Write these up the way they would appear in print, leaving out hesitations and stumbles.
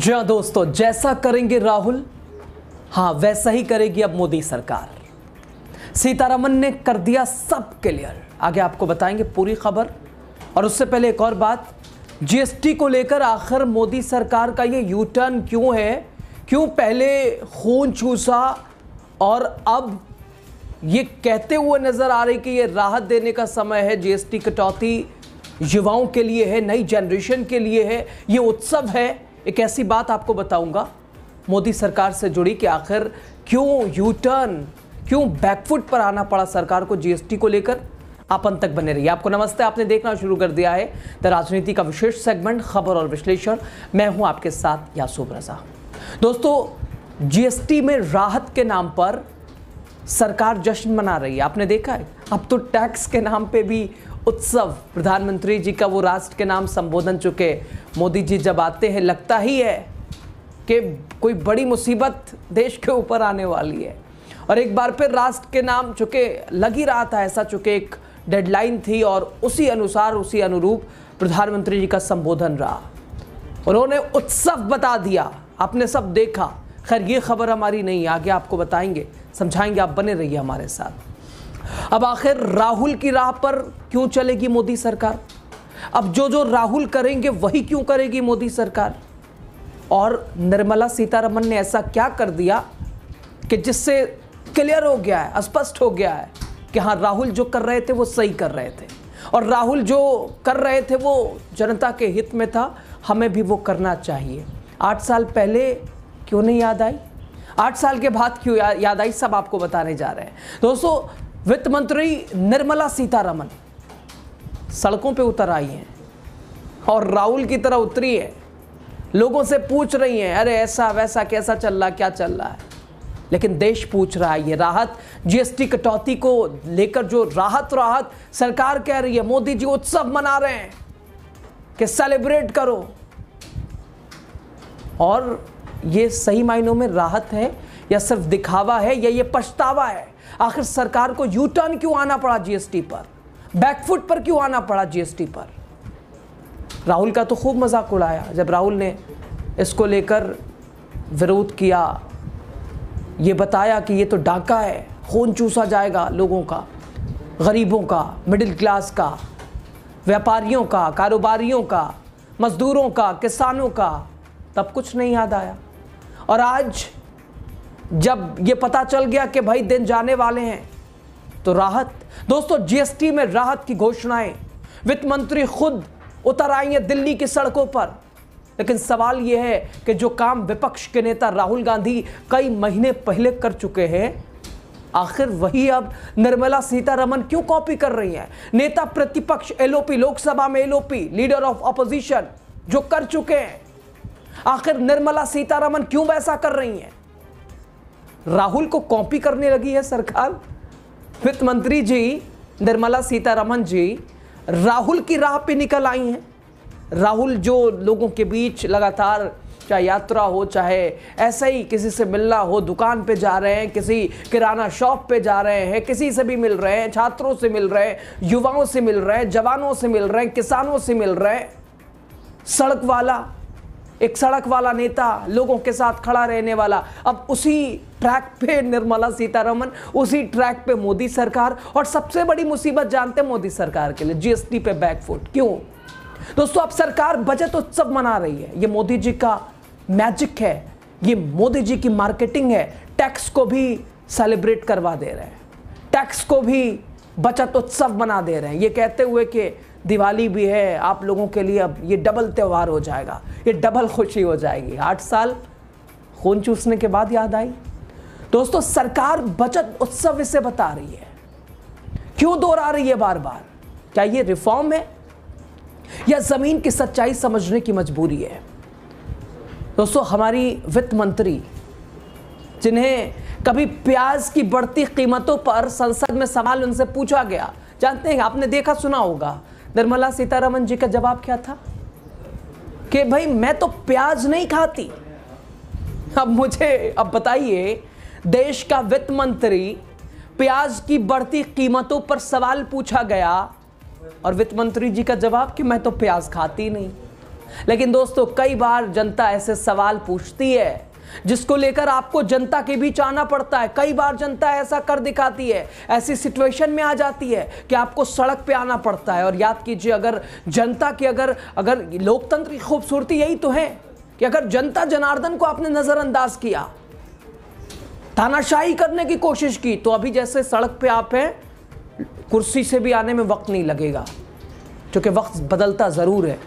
जी हाँ दोस्तों, जैसा करेंगे राहुल, हाँ वैसा ही करेगी अब मोदी सरकार। सीतारमन ने कर दिया सब क्लियर। आगे आपको बताएंगे पूरी खबर। और उससे पहले एक और बात, जीएसटी को लेकर आखिर मोदी सरकार का ये यू टर्न क्यों है? क्यों पहले खून चूसा और अब ये कहते हुए नजर आ रही कि ये राहत देने का समय है, जीएसटी कटौती युवाओं के लिए है, नई जनरेशन के लिए है, ये उत्सव है। एक ऐसी बात आपको बताऊंगा मोदी सरकार से जुड़ी कि आखिर क्यों यू टर्न, क्यों बैकफुट पर आना पड़ा सरकार को जीएसटी को लेकर। आप अंत तक बने रहिए। आपको नमस्ते, आपने देखना शुरू कर दिया है द राजनीति का विशेष सेगमेंट खबर और विश्लेषण। मैं हूं आपके साथ यासूब रजा। दोस्तों, जीएसटी में राहत के नाम पर सरकार जश्न मना रही है। आपने देखा है, अब तो टैक्स के नाम पे भी उत्सव। प्रधानमंत्री जी का वो राष्ट्र के नाम संबोधन चुके। मोदी जी जब आते हैं लगता ही है कि कोई बड़ी मुसीबत देश के ऊपर आने वाली है। और एक बार फिर राष्ट्र के नाम चुके लग ही रहा था ऐसा, चुके एक डेडलाइन थी और उसी अनुसार उसी अनुरूप प्रधानमंत्री जी का संबोधन रहा। उन्होंने उत्सव बता दिया, आपने सब देखा। खैर ये खबर हमारी नहीं, आगे आपको बताएंगे, समझाएंगे, आप बने रहिए हमारे साथ। अब आखिर राहुल की राह पर क्यों चलेगी मोदी सरकार? अब जो राहुल करेंगे वही क्यों करेगी मोदी सरकार? और निर्मला सीतारमन ने ऐसा क्या कर दिया कि जिससे क्लियर हो गया है, स्पष्ट हो गया है कि हाँ, राहुल जो कर रहे थे वो सही कर रहे थे और राहुल जो कर रहे थे वो जनता के हित में था, हमें भी वो करना चाहिए। 8 साल पहले क्यों नहीं याद आई? 8 साल के बाद क्यों याद आई? सब आपको बताने जा रहे हैं। दोस्तों, वित्त मंत्री निर्मला सीतारमन सड़कों पे उतर आई हैं और राहुल की तरह उतरी है। लोगों से पूछ रही हैं, अरे ऐसा वैसा कैसा चल रहा, क्या चल रहा है? लेकिन देश पूछ रहा है। ये राहत, जीएसटी कटौती को लेकर जो राहत सरकार कह रही है, मोदी जी उत्सव मना रहे हैं कि सेलिब्रेट करो। और ये सही मायनों में राहत है या सिर्फ दिखावा है या ये पछतावा है? आखिर सरकार को यू टर्न क्यों आना पड़ा जीएसटी पर? बैकफुट पर क्यों आना पड़ा जीएसटी पर? राहुल का तो खूब मजाक उड़ाया जब राहुल ने इसको लेकर विरोध किया, ये बताया कि ये तो डाका है, खून चूसा जाएगा लोगों का, गरीबों का, मिडिल क्लास का, व्यापारियों का, कारोबारियों का, मजदूरों का, किसानों का। तब कुछ नहीं याद आया। और आज जब ये पता चल गया कि भाई दिन जाने वाले हैं तो राहत। दोस्तों, जीएसटी में राहत की घोषणाएं, वित्त मंत्री खुद उतर आई हैं दिल्ली की सड़कों पर। लेकिन सवाल यह है कि जो काम विपक्ष के नेता राहुल गांधी कई महीने पहले कर चुके हैं, आखिर वही अब निर्मला सीतारमन क्यों कॉपी कर रही हैं? नेता प्रतिपक्ष एलओपी, लोकसभा में एलओपी, लीडर ऑफ ऑपोजिशन जो कर चुके हैं, आखिर निर्मला सीतारमन क्यों वैसा कर रही हैं? राहुल को कॉपी करने लगी है सरकार। वित्त मंत्री जी निर्मला सीतारमन जी राहुल की राह पे निकल आई हैं। राहुल जो लोगों के बीच लगातार, चाहे यात्रा हो, चाहे ऐसे ही किसी से मिलना हो, दुकान पे जा रहे हैं, किसी किराना शॉप पे जा रहे हैं, किसी से भी मिल रहे हैं, छात्रों से मिल रहे हैं, युवाओं से मिल रहे हैं, जवानों से मिल रहे हैं, किसानों से मिल रहे हैं। सड़क वाला, एक सड़क वाला नेता, लोगों के साथ खड़ा रहने वाला। अब उसी ट्रैक पे निर्मला सीतारमन, उसी ट्रैक पे मोदी सरकार। और सबसे बड़ी मुसीबत जानते हैं मोदी सरकार के लिए, जीएसटी पे बैकफुट क्यों? दोस्तों, अब सरकार बजट उत्सव मना रही है। ये मोदी जी का मैजिक है, ये मोदी जी की मार्केटिंग है। टैक्स को भी सेलिब्रेट करवा दे रहे हैं, टैक्स को भी बचत उत्सव बना दे रहे हैं, ये कहते हुए कि दिवाली भी है आप लोगों के लिए, अब ये डबल त्यौहार हो जाएगा, ये डबल खुशी हो जाएगी। 8 साल खून चूसने के बाद याद आई। दोस्तों, सरकार बचत उत्सव इसे बता रही है, क्यों दोहरा रही है बार बार? क्या ये रिफॉर्म है या जमीन की सच्चाई समझने की मजबूरी है? दोस्तों, हमारी वित्त मंत्री, जिन्हें कभी प्याज की बढ़ती कीमतों पर संसद में सवाल उनसे पूछा गया, जानते हैं, आपने देखा सुना होगा, निर्मला सीतारमन जी का जवाब क्या था? कि भाई मैं तो प्याज नहीं खाती। अब बताइए, देश का वित्त मंत्री, प्याज की बढ़ती कीमतों पर सवाल पूछा गया और वित्त मंत्री जी का जवाब कि मैं तो प्याज खाती नहीं। लेकिन दोस्तों कई बार जनता ऐसे सवाल पूछती है जिसको लेकर आपको जनता के बीच आना पड़ता है। कई बार जनता ऐसा कर दिखाती है, ऐसी सिचुएशन में आ जाती है कि आपको सड़क पे आना पड़ता है। और याद कीजिए, अगर जनता की अगर लोकतंत्र की खूबसूरती यही तो है कि अगर जनता जनार्दन को आपने नजरअंदाज किया, तानाशाही करने की कोशिश की, तो अभी जैसे सड़क पे आप हैं, कुर्सी से भी आने में वक्त नहीं लगेगा, क्योंकि वक्त बदलता जरूर है।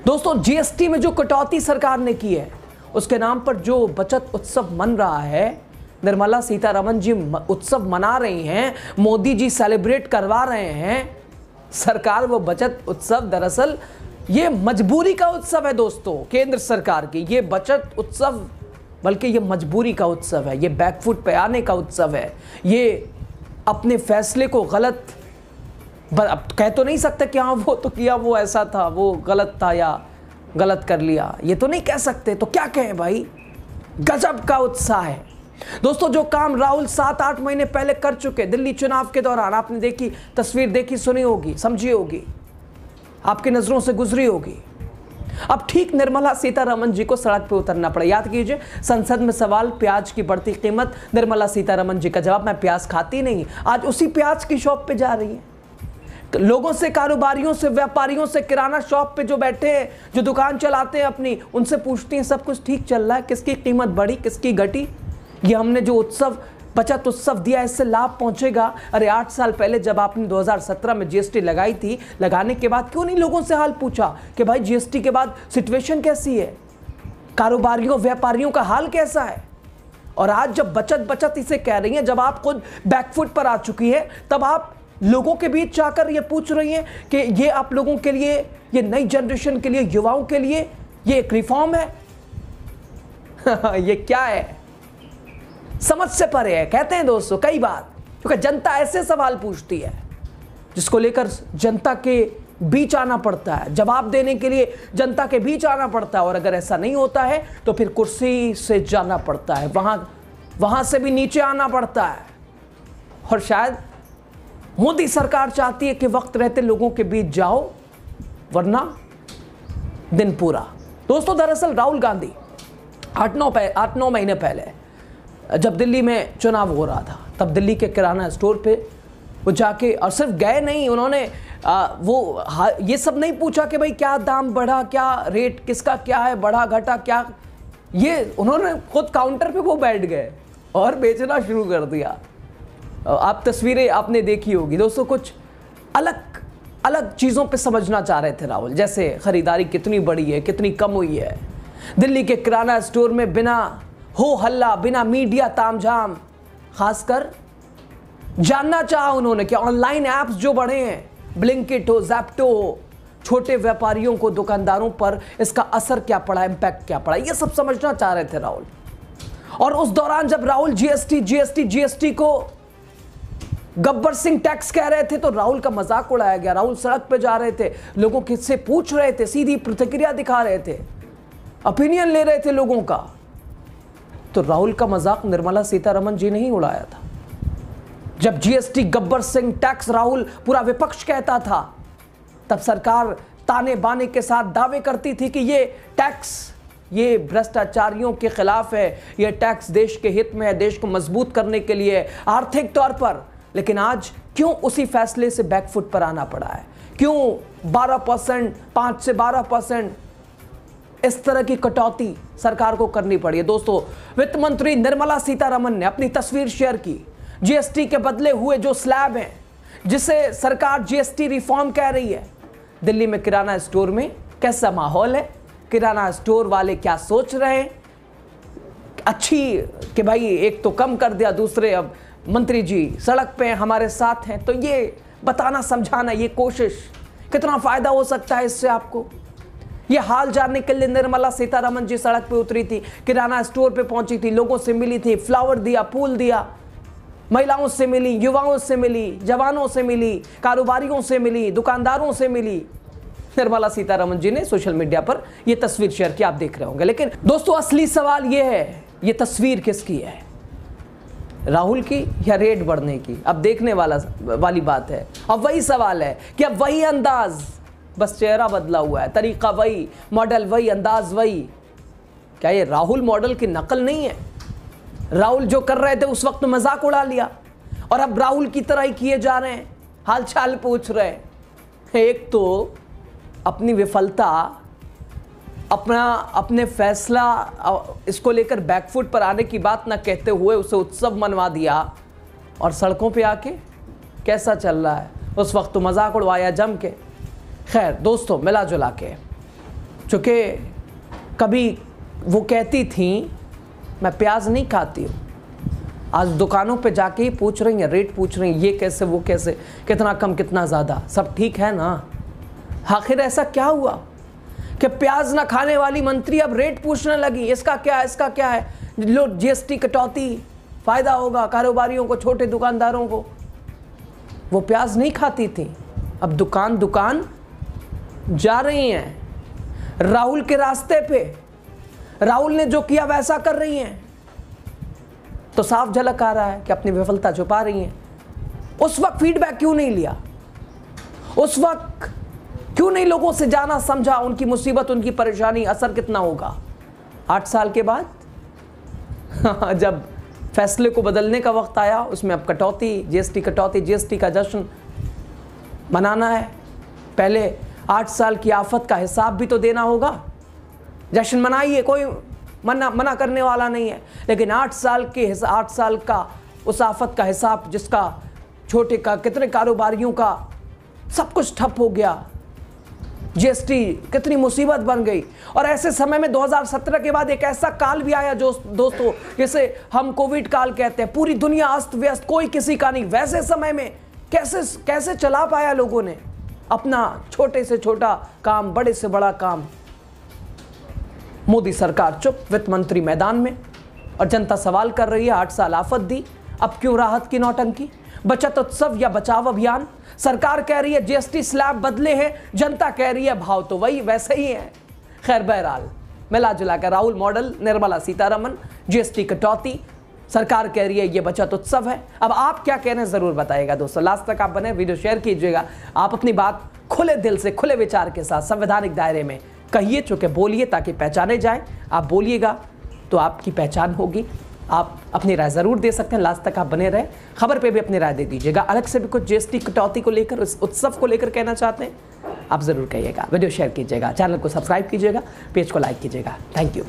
दोस्तों जीएसटी में जो कटौती सरकार ने की है, उसके नाम पर जो बचत उत्सव मन रहा है, निर्मला सीतारमण जी उत्सव मना रही हैं, मोदी जी सेलिब्रेट करवा रहे हैं सरकार वो बचत उत्सव, दरअसल ये मजबूरी का उत्सव है दोस्तों केंद्र सरकार की। ये बचत उत्सव बल्कि ये मजबूरी का उत्सव है, ये बैकफुट पे आने का उत्सव है। ये अपने फैसले को गलत अब कह तो नहीं सकते कि हाँ वो तो किया, वो ऐसा था, वो गलत था या गलत कर लिया, ये तो नहीं कह सकते। तो क्या कहें भाई, गजब का उत्साह है दोस्तों। जो काम राहुल 7-8 महीने पहले कर चुके दिल्ली चुनाव के दौरान, आपने देखी तस्वीर, देखी, सुनी होगी, समझी होगी, आपकी नजरों से गुजरी होगी। अब ठीक निर्मला सीतारमण जी को सड़क पे उतरना पड़ा। याद कीजिए, संसद में सवाल प्याज की बढ़ती कीमत, निर्मला सीतारमण जी का जवाब, मैं प्याज खाती नहीं। आज उसी प्याज की शॉप पे जा रही है, लोगों से, कारोबारियों से, व्यापारियों से, किराना शॉप पे जो बैठे हैं, जो दुकान चलाते हैं अपनी, उनसे पूछती हैं सब कुछ ठीक चल रहा है, किसकी कीमत बढ़ी, किसकी घटी, ये हमने जो उत्सव, बचत उत्सव दिया, इससे लाभ पहुंचेगा। अरे 8 साल पहले जब आपने 2017 में जीएसटी लगाई थी, लगाने के बाद क्यों नहीं लोगों से हाल पूछा कि भाई जीएसटी के बाद सिचुएशन कैसी है, कारोबारियों, व्यापारियों का हाल कैसा है। और आज जब बचत इसे कह रही है, जब आप खुद बैकफुट पर आ चुकी है, तब आप लोगों के बीच जाकर ये पूछ रही हैं कि ये आप लोगों के लिए, ये नई जनरेशन के लिए, युवाओं के लिए ये एक रिफॉर्म है। ये क्या है, समझ से परे है। कहते हैं दोस्तों कई बार, क्योंकि जनता ऐसे सवाल पूछती है जिसको लेकर जनता के बीच आना पड़ता है, जवाब देने के लिए जनता के बीच आना पड़ता है। और अगर ऐसा नहीं होता है तो फिर कुर्सी से जाना पड़ता है, वहां से भी नीचे आना पड़ता है। और शायद मोदी सरकार चाहती है कि वक्त रहते लोगों के बीच जाओ, वरना दिन पूरा। दोस्तों दरअसल राहुल गांधी 8-9 महीने पहले जब दिल्ली में चुनाव हो रहा था, तब दिल्ली के किराना स्टोर पे वो जाके, और सिर्फ गए नहीं, उन्होंने ये सब नहीं पूछा कि भाई क्या दाम बढ़ा, क्या रेट किसका क्या है, बढ़ा घटा क्या, ये उन्होंने खुद काउंटर पे वो बैठ गए और बेचना शुरू कर दिया। आप तस्वीरें आपने देखी होगी दोस्तों, कुछ अलग चीज़ों पे समझना चाह रहे थे राहुल, जैसे खरीदारी कितनी बढ़ी है, कितनी कम हुई है। दिल्ली के किराना स्टोर में बिना हो हल्ला, बिना मीडिया तामझाम, खासकर जानना चाहा उन्होंने कि ऑनलाइन ऐप्स जो बढ़े हैं, ब्लिंकिट हो, ज़ेप्टो हो, छोटे व्यापारियों को, दुकानदारों पर इसका असर क्या पड़ा, इम्पैक्ट क्या पड़ा, ये सब समझना चाह रहे थे राहुल। और उस दौरान जब राहुल जीएसटी को गब्बर सिंह टैक्स कह रहे थे, तो राहुल का मजाक उड़ाया गया। राहुल सड़क पे जा रहे थे, लोगों से पूछ रहे थे, सीधी प्रतिक्रिया दिखा रहे थे, ओपिनियन ले रहे थे लोगों का। तो राहुल का मजाक निर्मला सीतारमण जी ने ही उड़ाया था। जब जीएसटी, गब्बर सिंह टैक्स राहुल पूरा विपक्ष कहता था, तब सरकार ताने बाने के साथ दावे करती थी कि ये टैक्स, ये भ्रष्टाचारियों के खिलाफ है, ये टैक्स देश के हित में है, देश को मजबूत करने के लिए आर्थिक तौर पर। लेकिन आज क्यों उसी फैसले से बैकफुट पर आना पड़ा है, क्यों 12%, 5 से 12% इस तरह की कटौती सरकार को करनी पड़ी है। दोस्तों वित्त मंत्री निर्मला सीतारमण ने अपनी तस्वीर शेयर की, जीएसटी के बदले हुए जो स्लैब हैं, जिसे सरकार जीएसटी रिफॉर्म कह रही है। दिल्ली में किराना स्टोर में कैसा माहौल है, किराना स्टोर वाले क्या सोच रहे हैं, अच्छी कि भाई एक तो कम कर दिया, दूसरे अब मंत्री जी सड़क पे हमारे साथ हैं, तो ये बताना, समझाना, ये कोशिश, कितना फायदा हो सकता है इससे आपको। ये हाल जानने के लिए निर्मला सीतारमण जी सड़क पे उतरी थी, किराना स्टोर पे पहुंची थी, लोगों से मिली थी, फ्लावर दिया, फूल दिया, महिलाओं से मिली, युवाओं से मिली, जवानों से मिली, कारोबारियों से मिली, दुकानदारों से मिली। निर्मला सीतारमण जी ने सोशल मीडिया पर यह तस्वीर शेयर की, आप देख रहे होंगे। लेकिन दोस्तों असली सवाल यह है, ये तस्वीर किसकी है, राहुल की या रेट बढ़ने की? अब देखने वाली बात है। अब वही सवाल है कि अब वही अंदाज बस चेहरा बदला हुआ है, तरीका वही, मॉडल वही, अंदाज वही। क्या ये राहुल मॉडल की नकल नहीं है? राहुल जो कर रहे थे उस वक्त मजाक उड़ा लिया और अब राहुल की तरह ही किए जा रहे हैं, हाल चाल पूछ रहे हैं। एक तो अपनी विफलता, अपने फैसला इसको लेकर बैकफुट पर आने की बात ना कहते हुए उसे उत्सव मनवा दिया, और सड़कों पे आके कैसा चल रहा है। उस वक्त तो मजाक उड़वाया जम के। खैर दोस्तों, मिला जुला के, चूँकि कभी वो कहती थी मैं प्याज नहीं खाती हूँ, आज दुकानों पे जाके ही पूछ रही हैं, रेट पूछ रही हैं, ये कैसे वो कैसे, कितना कम कितना ज़्यादा, सब ठीक है ना। आखिर ऐसा क्या हुआ कि प्याज ना खाने वाली मंत्री अब रेट पूछने लगी, इसका क्या है, इसका क्या है, लो जीएसटी कटौती, फ़ायदा होगा कारोबारियों को, छोटे दुकानदारों को। वो प्याज नहीं खाती थी, अब दुकान दुकान जा रही हैं राहुल के रास्ते पे। राहुल ने जो किया वैसा कर रही हैं, तो साफ झलक आ रहा है कि अपनी विफलता छुपा रही हैं। उस वक्त फीडबैक क्यों नहीं लिया? उस वक्त क्यों नहीं लोगों से जाना, समझा उनकी मुसीबत, उनकी परेशानी, असर कितना होगा? 8 साल के बाद जब फैसले को बदलने का वक्त आया, उसमें अब कटौती, जीएसटी कटौती, जीएसटी का जश्न मनाना है। पहले 8 साल की आफत का हिसाब भी तो देना होगा। जश्न मनाइए, कोई मना करने वाला नहीं है, लेकिन 8 साल का उस आफत का हिसाब, जिसका छोटे का, कितने कारोबारियों का सब कुछ ठप हो गया, जीएसटी कितनी मुसीबत बन गई। और ऐसे समय में 2017 के बाद एक ऐसा काल भी आया जो दोस्तों, जिसे हम कोविड काल कहते हैं, पूरी दुनिया अस्त व्यस्त, कोई किसी का नहीं। वैसे समय में कैसे चला पाया लोगों ने अपना छोटे से छोटा काम, बड़े से बड़ा काम। मोदी सरकार चुप, वित्त मंत्री मैदान में, और जनता सवाल कर रही है 8 साल आफत दी, अब क्यों राहत की नौटंकी? बचत उत्सव या बचाव अभियान? सरकार कह रही है जीएसटी स्लैब बदले हैं, जनता कह रही है भाव तो वही वैसे ही है। खैर बहरहाल, मिला जुला कर राहुल मॉडल, निर्मला सीतारमण, जीएसटी कटौती, सरकार कह रही है ये बचत उत्सव है। अब आप क्या कह रहे हैं जरूर बताइएगा दोस्तों, लास्ट तक आप बने, वीडियो शेयर कीजिएगा। आप अपनी बात खुले दिल से, खुले विचार के साथ संवैधानिक दायरे में कहिए, चूँकि बोलिए ताकि पहचाने जाए। आप बोलिएगा तो आपकी पहचान होगी। आप अपनी राय ज़रूर दे सकते हैं, लास्ट तक आप बने रहे। खबर पे भी अपनी राय दे दीजिएगा। अलग से भी कुछ जीएसटी कटौती को लेकर, उस उत्सव को लेकर कहना चाहते हैं, आप ज़रूर कहिएगा। वीडियो शेयर कीजिएगा, चैनल को सब्सक्राइब कीजिएगा, पेज को लाइक कीजिएगा। Thank you.